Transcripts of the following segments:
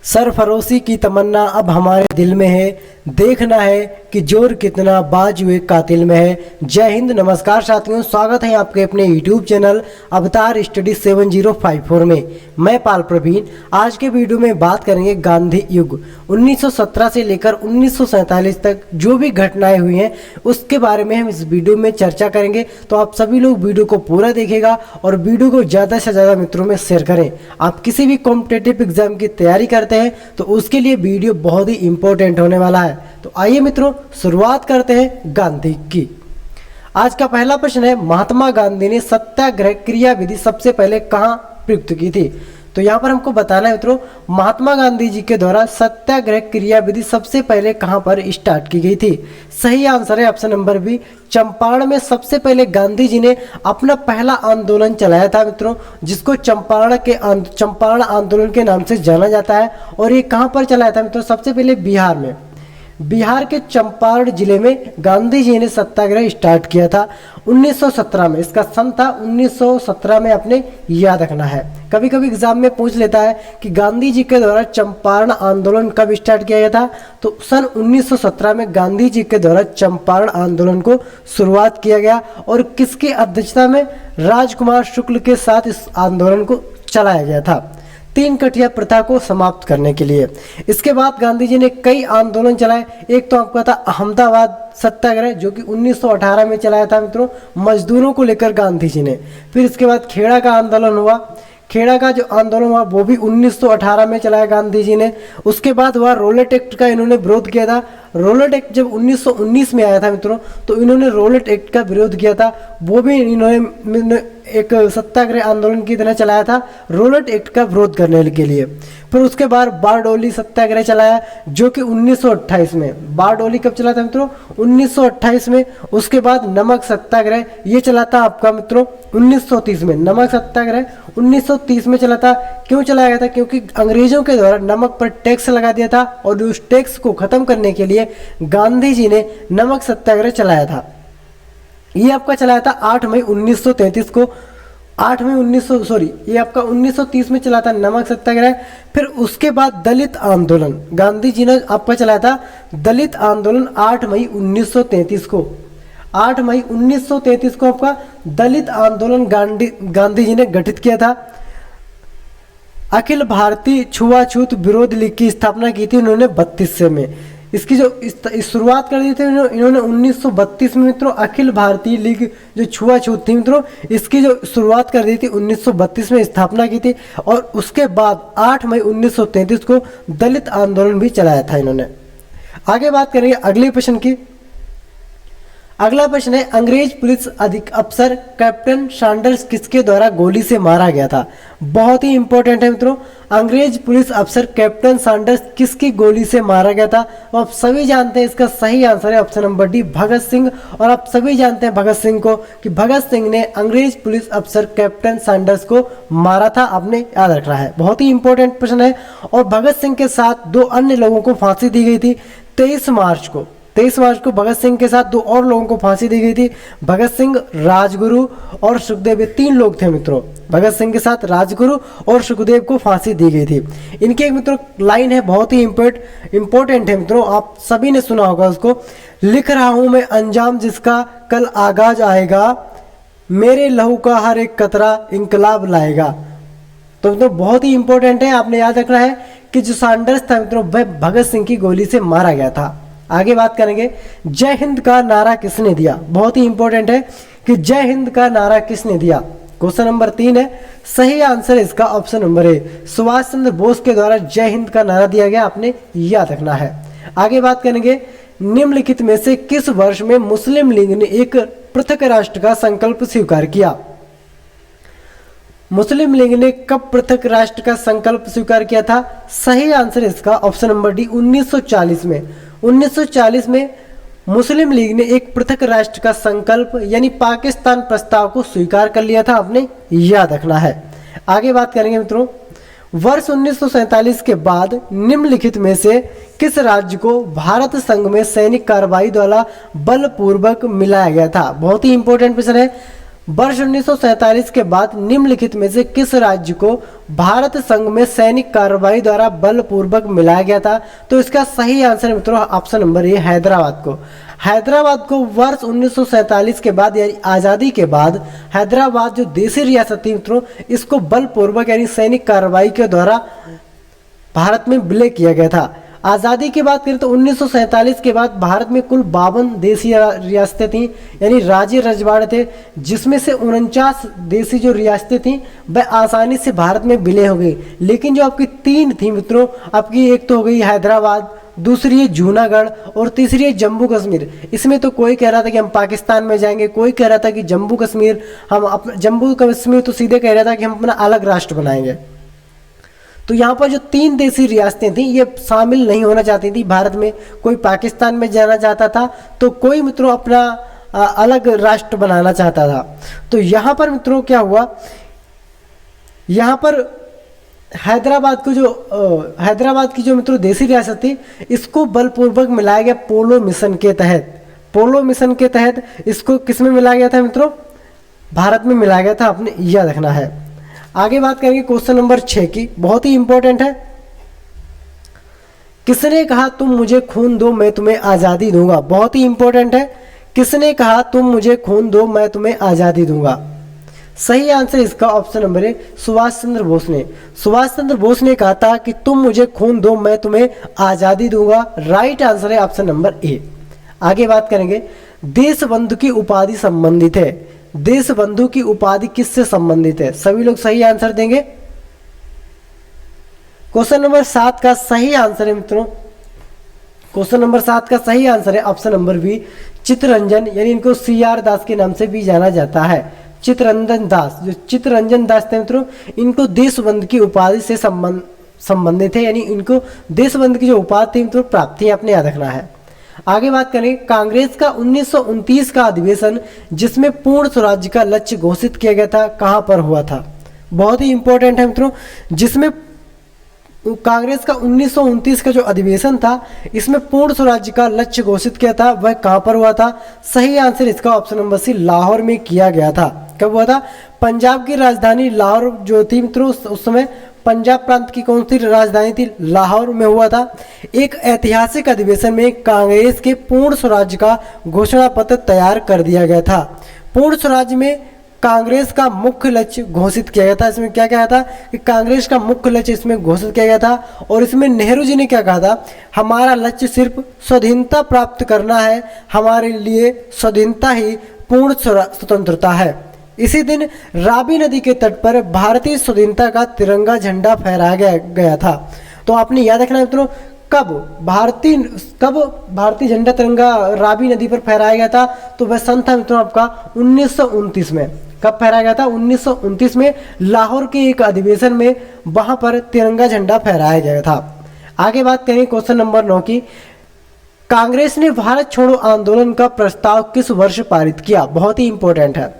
सरफरोशी की तमन्ना अब हमारे दिल में है, देखना है कि जोर कितना बाजुए कातिल में है। जय हिंद, नमस्कार साथियों, स्वागत है आपके अपने YouTube चैनल अवतार स्टडी 7054 में। मैं पाल प्रवीण। आज के वीडियो में बात करेंगे गांधी युग 1917 से लेकर 1947 तक जो भी घटनाएं हुई हैं उसके बारे में हम इस वीडियो में चर्चा करेंगे। तो आप सभी लोग वीडियो को पूरा देखिएगा और वीडियो को ज़्यादा से ज़्यादा मित्रों में शेयर करें। आप किसी भी कॉम्पिटेटिव एग्जाम की तैयारी करते हैं तो उसके लिए वीडियो बहुत ही इंपॉर्टेंट होने वाला है। तो आइए मित्रों, शुरुआत करते हैं गांधी की। आज का पहला प्रश्न है, महात्मा गांधी ने सत्याग्रह क्रिया विधि सबसे पहले कहाँ प्रयुक्त की थी? तो यहाँ पर हमको बताना है मित्रों, महात्मा गांधी जी के द्वारा सत्याग्रह क्रिया विधि सबसे पहले कहाँ पर स्टार्ट की गई थी? सही आंसर है ऑप्शन नंबर बी, चंपारण में सबसे पहले गांधी जी ने अपना पहला आंदोलन चलाया था मित्रों, जिसको चंपारण आंदोलन के नाम से जाना जाता है। और ये कहाँ पर चलाया था मित्रों? सबसे पहले बिहार में, बिहार के चंपारण जिले में गांधी जी ने सत्याग्रह स्टार्ट किया था 1917 में। इसका सन था 1917 में, आपने याद रखना है। कभी कभी एग्जाम में पूछ लेता है कि गांधी जी के द्वारा चंपारण आंदोलन कब स्टार्ट किया गया था? तो सन 1917 में गांधी जी के द्वारा चंपारण आंदोलन को शुरुआत किया गया। और किसकी अध्यक्षता में? राजकुमार शुक्ल के साथ इस आंदोलन को चलाया गया था, तीन कठिया प्रथा को समाप्त करने के लिए। इसके बाद गांधी जी ने कई आंदोलन चलाए। एक तो आपका था अहमदाबाद सत्याग्रह, जो कि 1918 में चलाया था मित्रों, मजदूरों को लेकर गांधी जी ने। फिर इसके बाद खेड़ा का आंदोलन हुआ। खेड़ा का जो आंदोलन हुआ वो भी 1918 में चलाया गांधी जी ने। उसके बाद हुआ रोलेट एक्ट का इन्होंने विरोध किया था। रोलेट एक्ट जब 1919 में आया था मित्रों, तो इन्होंने रोलेट एक्ट का विरोध किया था। वो भी इन्होंने एक सत्याग्रह आंदोलन की तरह चलाया था, रोलेट एक्ट का विरोध करने के लिए। फिर उसके बाद बारडोली सत्याग्रह चलाया, जो कि 1928 में। बारडोली कब चला था मित्रों? 1928 में। उसके बाद नमक सत्याग्रह, ये चला था आपका मित्रों 1930 में। नमक सत्याग्रह 1930 में चला था। क्यों चलाया गया था? क्योंकि अंग्रेजों के द्वारा नमक पर टैक्स लगा दिया था और उस टैक्स को खत्म करने के लिए गांधी जी ने नमक सत्याग्रह चलाया था। ये आपका चलाया था 8 मई 1933 को। 8 मई 1900 ये आपका 1930 में चला था नमक सत्याग्रह। फिर उसके बाद दलित आंदोलन गांधी जी ने आपका चलाया था, दलित आंदोलन 8 मई 1933 को। 8 मई 1933 को आपका दलित आंदोलन गांधी जी ने गठित किया था। अखिल भारतीय छुआछूत विरोध लीग की स्थापना की थी उन्होंने 32 में। इसकी जो शुरुआत कर दी थी इन्होंने 1932 में मित्रों। अखिल भारतीय लीग जो छुआछूत थी मित्रों, इसकी जो शुरुआत कर दी थी 1932 में स्थापना की थी। और उसके बाद 8 मई 1933 को दलित आंदोलन भी चलाया था इन्होंने। आगे बात करेंगे अगले प्रश्न की। अगला प्रश्न है, अंग्रेज पुलिस अफसर कैप्टन सैंडर्स किसके द्वारा गोली से मारा गया था? बहुत ही इंपॉर्टेंट है मित्रों। अंग्रेज पुलिस अफसर कैप्टन सैंडर्स किसकी गोली से मारा गया था? तो आप सभी जानते हैं, इसका सही आंसर है option number D, Bhagat Singh. और आप सभी जानते हैं भगत सिंह को, कि भगत सिंह ने अंग्रेज पुलिस अफसर कैप्टन सैंडर्स को मारा था, आपने याद रखना है। बहुत ही इंपॉर्टेंट प्रश्न है। और भगत सिंह के साथ 2 अन्य लोगों को फांसी दी गई थी 23 मार्च को। 23 मार्च को भगत सिंह के साथ 2 और लोगों को फांसी दी गई थी। भगत सिंह, राजगुरु और सुखदेव, ये 3 लोग थे मित्रों। भगत सिंह के साथ राजगुरु और सुखदेव को फांसी दी गई थी। इनकी एक मित्रों लाइन है, बहुत ही इंपॉर्टेंट है मित्रों, आप सभी ने सुना होगा उसको। लिख रहा हूं मैं अंजाम जिसका कल आगाज आएगा, मेरे लहू का हर एक कतरा इंकलाब लाएगा। तो मित्रों बहुत ही इंपॉर्टेंट है, आपने याद रखना है कि जो सैंडर्स था मित्रों वह भगत सिंह की गोली से मारा गया था। आगे बात करेंगे, जय हिंद का नारा किसने दिया? बहुत ही इंपॉर्टेंट है कि जय हिंद का नारा किसने दिया? क्वेश्चन नंबर 3 है। सही आंसर इसका option number A, Subhash Chandra Bose के द्वारा जय हिंद का नारा दिया गया, आपने याद रखना है। आगे बात करेंगे, निम्नलिखित में से किस वर्ष में मुस्लिम लीग ने एक पृथक राष्ट्र का संकल्प स्वीकार किया? मुस्लिम लीग ने कब पृथक राष्ट्र का संकल्प स्वीकार किया था? सही आंसर इसका ऑप्शन नंबर डी, 1940 में। 1940 में मुस्लिम लीग ने एक पृथक राष्ट्र का संकल्प यानी पाकिस्तान प्रस्ताव को स्वीकार कर लिया था, आपने याद रखना है। आगे बात करेंगे मित्रों, वर्ष 1947 के बाद निम्नलिखित में से किस राज्य को भारत संघ में सैनिक कार्रवाई द्वारा बलपूर्वक मिलाया गया था? बहुत ही इंपॉर्टेंट प्रश्न है। वर्ष 1947 के बाद निम्नलिखित में से किस राज्य को भारत संघ में सैनिक कार्रवाई द्वारा बलपूर्वक मिलाया गया था? तो इसका सही आंसर है मित्रों ऑप्शन नंबर ए, हैदराबाद को। हैदराबाद को वर्ष 1947 के बाद यानी आज़ादी के बाद हैदराबाद जो देशी रियासत थी मित्रों, इसको बलपूर्वक यानी सैनिक कार्रवाई के द्वारा भारत में विलय किया गया था। आज़ादी की बात करें तो 1947 के बाद भारत में कुल 52 देशी रियासतें थीं यानी राज्य रजवाड़े थे, जिसमें से 49 देशी जो रियासतें थीं वह आसानी से भारत में विलय हो गई। लेकिन जो आपकी 3 थी मित्रों, आपकी एक तो हो गई हैदराबाद, दूसरी है जूनागढ़ और तीसरी है जम्मू कश्मीर। इसमें तो कोई कह रहा था कि हम पाकिस्तान में जाएंगे, कोई कह रहा था कि जम्मू कश्मीर जम्मू कश्मीर तो सीधे कह रहा था कि हम अपना अलग राष्ट्र बनाएंगे। तो यहाँ पर जो 3 देशी रियासतें थी ये शामिल नहीं होना चाहती थी भारत में, कोई पाकिस्तान में जाना चाहता था तो कोई मित्रों अपना अलग राष्ट्र बनाना चाहता था। तो यहाँ पर मित्रों क्या हुआ, यहाँ पर हैदराबाद की जो मित्रों देशी रियासत थी इसको बलपूर्वक मिलाया गया पोलो मिशन के तहत। पोलो मिशन के तहत इसको किस में मिलाया गया था मित्रों? भारत में मिलाया गया था, आपने याद रखना है। आगे बात करेंगे क्वेश्चन नंबर 6 की, बहुत ही इंपॉर्टेंट है। किसने कहा तुम मुझे खून दो मैं तुम्हें आज़ादी दूंगा? बहुत ही इंपॉर्टेंट है। किसने कहा तुम मुझे खून दो मैं तुम्हें आज़ादी दूंगा? सही आंसर इसका ऑप्शन नंबर है सुभाष चंद्र बोस ने। सुभाष चंद्र बोस ने कहा था कि तुम मुझे खून दो मैं तुम्हें आज़ादी दूंगा। राइट आंसर है ऑप्शन नंबर ए। आगे बात करेंगे, देशबंधु की उपाधि संबंधित है। देशबंधु की उपाधि किससे संबंधित है? सभी लोग सही आंसर देंगे। क्वेश्चन नंबर 7 का सही आंसर है मित्रों, क्वेश्चन नंबर 7 का सही आंसर है ऑप्शन नंबर बी, चित्तरंजन, यानी इनको CR दास के नाम से भी जाना जाता है। चित्तरंजन दास, जो चित्तरंजन दास थे मित्रों, इनको देशबंधु की उपाधि से संबंधित है, यानी इनको देशबंधु की जो उपाधि थी मित्रों प्राप्त थी, आपने याद रखना है। आगे बात करें, कांग्रेस का 1929 का अधिवेशन जिसमें पूर्ण स्वराज्य का लक्ष्य घोषित किया गया था, कहां पर हुआ था? बहुत ही इंपॉर्टेंट है मित्रों। जिसमें कांग्रेस का 1929 का जो अधिवेशन था इसमें पूर्ण स्वराज्य का लक्ष्य घोषित किया था, वह कहां पर हुआ था? सही आंसर इसका ऑप्शन नंबर सी, लाहौर में किया गया था। कब हुआ था? पंजाब की राजधानी लाहौर जो थी मित्रों, उस समय पंजाब प्रांत की कौन सी राजधानी थी? लाहौर में हुआ था। एक ऐतिहासिक अधिवेशन में कांग्रेस के पूर्ण स्वराज्य का घोषणा पत्र तैयार कर दिया गया था। पूर्ण स्वराज्य में कांग्रेस का मुख्य लक्ष्य घोषित किया गया था। इसमें क्या कहा था कि कांग्रेस का मुख्य लक्ष्य इसमें घोषित किया गया था। और इसमें नेहरू जी ने क्या कहा था? हमारा लक्ष्य सिर्फ स्वाधीनता प्राप्त करना है, हमारे लिए स्वाधीनता ही पूर्ण स्वतंत्रता है। इसी दिन रावी नदी के तट पर भारतीय स्वाधीनता का तिरंगा झंडा फहराया गया था। तो आपने याद रखना है मित्रों, कब भारतीय झंडा तिरंगा रावी नदी पर फहराया गया था? तो वह सन था मित्रों आपका 1929 में। कब फहराया गया था? 1929 में लाहौर के एक अधिवेशन में वहां पर तिरंगा झंडा फहराया गया था। आगे बात करें क्वेश्चन नंबर 9 की, कांग्रेस ने भारत छोड़ो आंदोलन का प्रस्ताव किस वर्ष पारित किया? बहुत ही इंपॉर्टेंट है,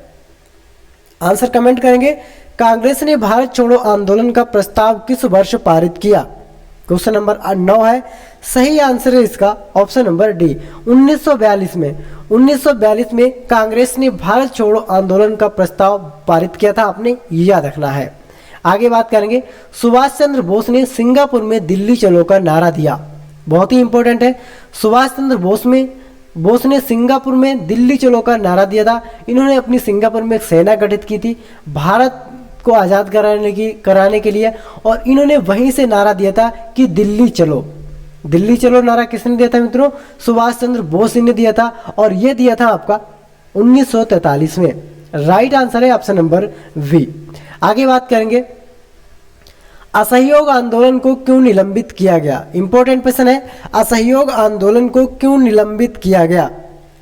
आंसर कमेंट करेंगे। कांग्रेस ने भारत छोड़ो आंदोलन का प्रस्ताव किस वर्ष पारित किया? क्वेश्चन नंबर 9 है। सही आंसर है इसका ऑप्शन नंबर डी, 1942 में। 1942 में कांग्रेस ने भारत छोड़ो आंदोलन का प्रस्ताव पारित किया था, आपने याद रखना है। आगे बात करेंगे, सुभाष चंद्र बोस ने सिंगापुर में दिल्ली चलो का नारा दिया। बहुत ही इंपॉर्टेंट है। सुभाष चंद्र बोस ने सिंगापुर में दिल्ली चलो का नारा दिया था। इन्होंने अपनी सिंगापुर में एक सेना गठित की थी भारत को आज़ाद कराने के लिए, और इन्होंने वहीं से नारा दिया था कि दिल्ली चलो। दिल्ली चलो नारा किसने दिया था मित्रों? सुभाष चंद्र बोस ने दिया था, और यह दिया था आपका 1943 में। राइट आंसर है ऑप्शन नंबर वी। आगे बात करेंगे, असहयोग आंदोलन को क्यों निलंबित किया गया? इंपॉर्टेंट क्वेश्चन है, असहयोग आंदोलन को क्यों निलंबित किया गया?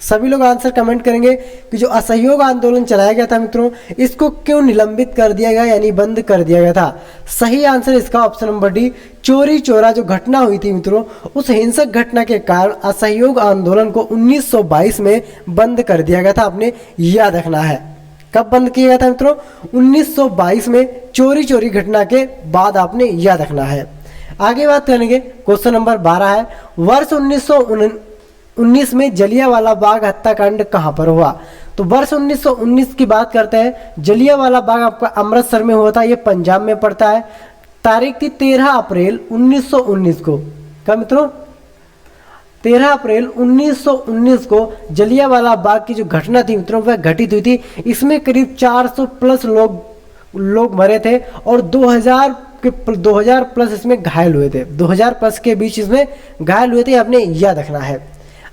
सभी लोग आंसर कमेंट करेंगे कि जो असहयोग आंदोलन चलाया गया था मित्रों, इसको क्यों निलंबित कर दिया गया यानी बंद कर दिया गया था? सही आंसर इसका ऑप्शन नंबर डी, चोरी चोरा जो घटना हुई थी मित्रों, उस हिंसक घटना के कारण असहयोग आंदोलन को 1922 में बंद कर दिया गया था, आपने याद रखना है। कब बंद किया गया था मित्रों? 1922 में, चोरी चोरी घटना के बाद, आपने याद रखना है। आगे बात करेंगे, क्वेश्चन नंबर 12 है, वर्ष 1919 में जलियांवाला बाग हत्याकांड कहां पर हुआ? तो वर्ष 1919 की बात करते हैं, जलियांवाला बाग आपका अमृतसर में हुआ था, ये पंजाब में पड़ता है। तारीख थी 13 अप्रैल 1919 को। क्या मित्रों? 13 अप्रैल 1919 को जलियांवाला बाग की जो घटना थी मित्रों वह घटित हुई थी। इसमें करीब 400 प्लस लोग मरे थे और 2000 प्लस इसमें घायल हुए थे। 2000 प्लस के बीच इसमें घायल हुए थे, आपने याद रखना है।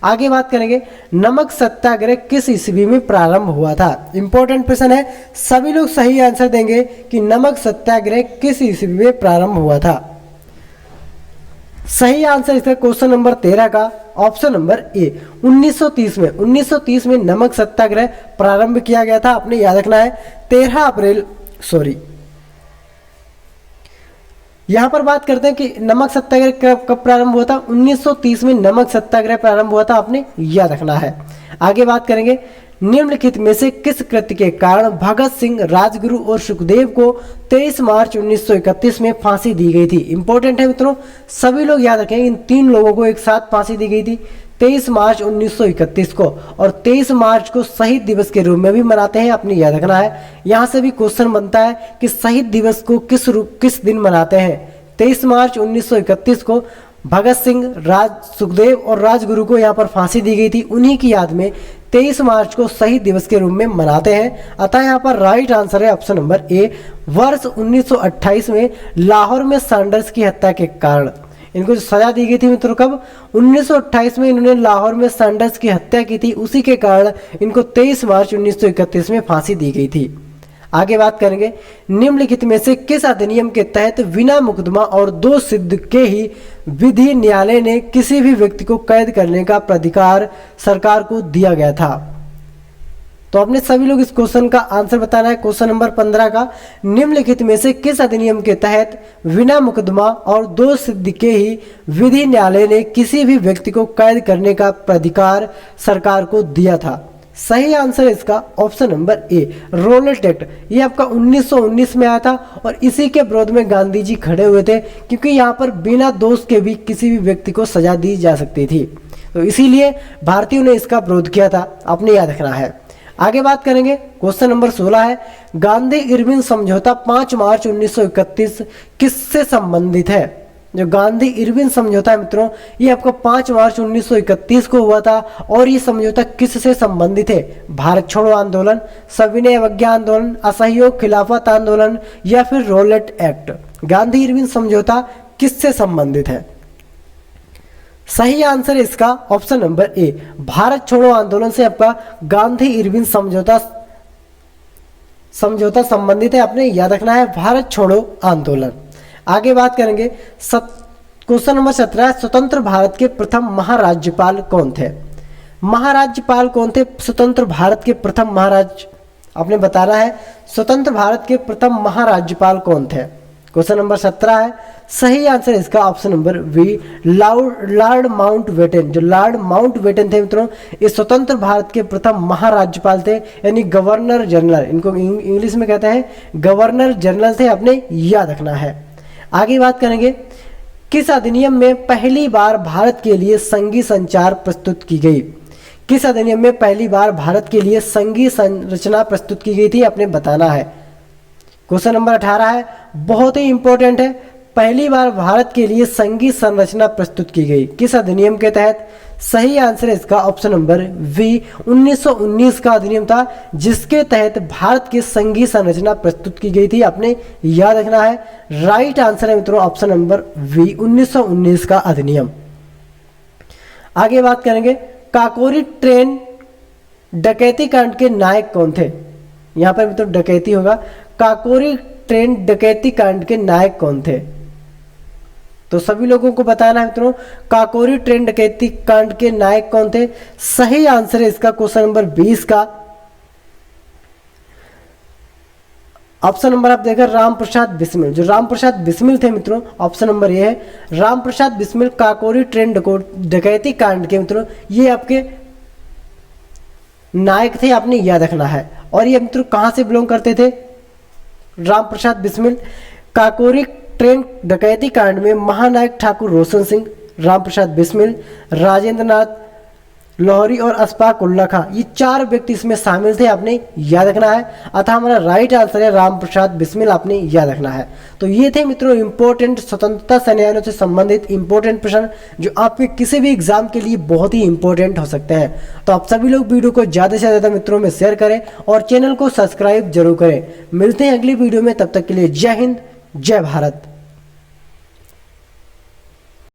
आगे बात करेंगे, नमक सत्याग्रह किस ईस्वी में प्रारंभ हुआ था? इंपॉर्टेंट प्रश्न है, सभी लोग सही आंसर देंगे कि नमक सत्याग्रह किस ईस्वी में प्रारंभ हुआ था। सही आंसर इसका क्वेश्चन नंबर 13 का ऑप्शन नंबर ए 1930 में नमक सत्याग्रह प्रारंभ किया गया था, आपने याद रखना है। 13 अप्रैल यहां पर बात करते हैं कि नमक सत्याग्रह कब प्रारंभ हुआ था। 1930 में नमक सत्याग्रह प्रारंभ हुआ था, आपने याद रखना है। आगे बात करेंगे, निम्नलिखित में से किस कृत्य के कारण भगत सिंह, राजगुरु और सुखदेव को 23 मार्च 1931 में फांसी दी गई थी? इंपॉर्टेंट है मित्रों, सभी लोग याद रखें, इन 3 लोगों को एक साथ फांसी दी गई थी 23 मार्च 1931 को, और 23 मार्च को शहीद दिवस के रूप में भी मनाते हैं, आपने याद रखना है। यहाँ से भी क्वेश्चन बनता है कि शहीद दिवस को किस दिन मनाते हैं। 23 मार्च 1931 को भगत सिंह, सुखदेव और राजगुरु को यहाँ पर फांसी दी गई थी, उन्हीं की याद में 23 मार्च को शहीद दिवस के रूप में मनाते हैं। अतः यहाँ पर राइट आंसर है ऑप्शन नंबर ए। वर्ष 1928 में लाहौर में सैंडर्स की हत्या के कारण इनको जो सजा दी गई थी मित्रों, कब? 1928 में इन्होंने लाहौर में सैंडर्स की हत्या की थी, उसी के कारण इनको 23 मार्च 1931 में फांसी दी गई थी। आगे बात करेंगे, निम्नलिखित में से किस अधिनियम के तहत बिना मुकदमा और दोष सिद्ध के ही विधि न्यायालय ने किसी भी व्यक्ति को कैद करने का प्राधिकार सरकार को दिया गया था? तो आपने सभी लोग इस क्वेश्चन का आंसर बताना है। क्वेश्चन नंबर 15 का, निम्नलिखित में से किस अधिनियम के तहत बिना मुकदमा और दोष सिद्ध के ही विधि न्यायालय ने किसी भी व्यक्ति को कैद करने का प्राधिकार सरकार को दिया था? सही आंसर इसका option number A, Rowlatt act. ये आपका 1919 में आया था और इसी के विरोध में गांधी जी खड़े हुए थे, क्योंकि यहाँ पर बिना दोष के भी किसी भी व्यक्ति को सजा दी जा सकती थी, तो इसीलिए भारतीयों ने इसका विरोध किया था, आपने याद रखना है। आगे बात करेंगे, क्वेश्चन नंबर 16 है, गांधी इरविन समझौता 5 मार्च 1931 किससे संबंधित है? जो गांधी इरविन समझौता है मित्रों, ये आपको 5 मार्च 1931 को हुआ था, और ये समझौता किससे संबंधित है? भारत छोड़ो आंदोलन, सविनय अवज्ञा आंदोलन, असहयोग खिलाफत आंदोलन, या फिर रॉलेट एक्ट? गांधी इरविन समझौता किससे संबंधित है? सही आंसर इसका ऑप्शन नंबर ए, भारत छोड़ो आंदोलन से आपका गांधी इरविन समझौता संबंधित है, आपने याद रखना है, भारत छोड़ो आंदोलन। आगे बात करेंगे, क्वेश्चन नंबर 17, स्वतंत्र भारत के प्रथम महाराज्यपाल कौन थे? महाराज्यपाल कौन थे? स्वतंत्र भारत के प्रथम आपने बताना है, स्वतंत्र भारत के प्रथम महाराज्यपाल कौन थे? क्वेश्चन नंबर 17 है, सही आंसर इसका option number B, Lord Mountbatten. जो लॉर्ड माउंटबेटन थे मित्रों, ये स्वतंत्र भारत के प्रथम महाराज्यपाल थे, यानी गवर्नर जनरल, इनको इंग्लिश में कहते हैं गवर्नर जनरल थे, आपने याद रखना है। आगे बात करेंगे, किस अधिनियम में पहली बार भारत के लिए संघीय संचार प्रस्तुत की गई? किस अधिनियम में पहली बार भारत के लिए संघीय संरचना प्रस्तुत की गई थी, आपने बताना है। क्वेश्चन नंबर 18 है, बहुत ही इंपॉर्टेंट है, पहली बार भारत के लिए संघीय संरचना प्रस्तुत की गई किस अधिनियम के तहत? सही आंसर है इसका ऑप्शन नंबर बी, 1919 का अधिनियम था, जिसके तहत भारत की संघीय संरचना प्रस्तुत की गई थी, आपने याद रखना है। राइट आंसर है मित्रों ऑप्शन नंबर बी, 1919 का अधिनियम। आगे बात करेंगे, काकोरी ट्रेन डकैती कांड के नायक कौन थे? यहाँ पर मित्रों डकैती होगा, काकोरी ट्रेन डकैती कांड के नायक कौन थे? तो सभी लोगों को बताना है मित्रों, काकोरी ट्रेन डकैती कांड के नायक कौन थे? सही आंसर है इसका क्वेश्चन नंबर 20 का ऑप्शन नंबर आप देखकर राम प्रसाद बिस्मिल। जो राम प्रसाद बिस्मिल थे मित्रों, ऑप्शन नंबर ये है, राम प्रसाद बिस्मिल काकोरी ट्रेन डकैती कांड के मित्रों ये आपके नायक थे, आपने याद रखना है। और ये मित्रों कहां से बिलोंग करते थे? राम प्रसाद बिस्मिल काकोरी ट्रेन डकैती कांड में महानायक ठाकुर रोशन सिंह, राम प्रसाद बिस्मिल, राजेंद्र नाथ लाहौरी और अशफाक उल्ला खां, ये 4 व्यक्ति इसमें शामिल थे, आपने याद रखना है। अतः हमारा राइट आंसर है राम प्रसाद बिस्मिल, आपने याद रखना है। तो ये थे मित्रों इंपॉर्टेंट स्वतंत्रता सेनानियों से संबंधित इंपॉर्टेंट प्रश्न जो आपके किसी भी एग्जाम के लिए बहुत ही इंपॉर्टेंट हो सकते हैं। तो आप सभी लोग वीडियो को ज़्यादा से ज़्यादा मित्रों में शेयर करें और चैनल को सब्सक्राइब जरूर करें। मिलते हैं अगली वीडियो में, तब तक के लिए जय हिंद, जय भारत।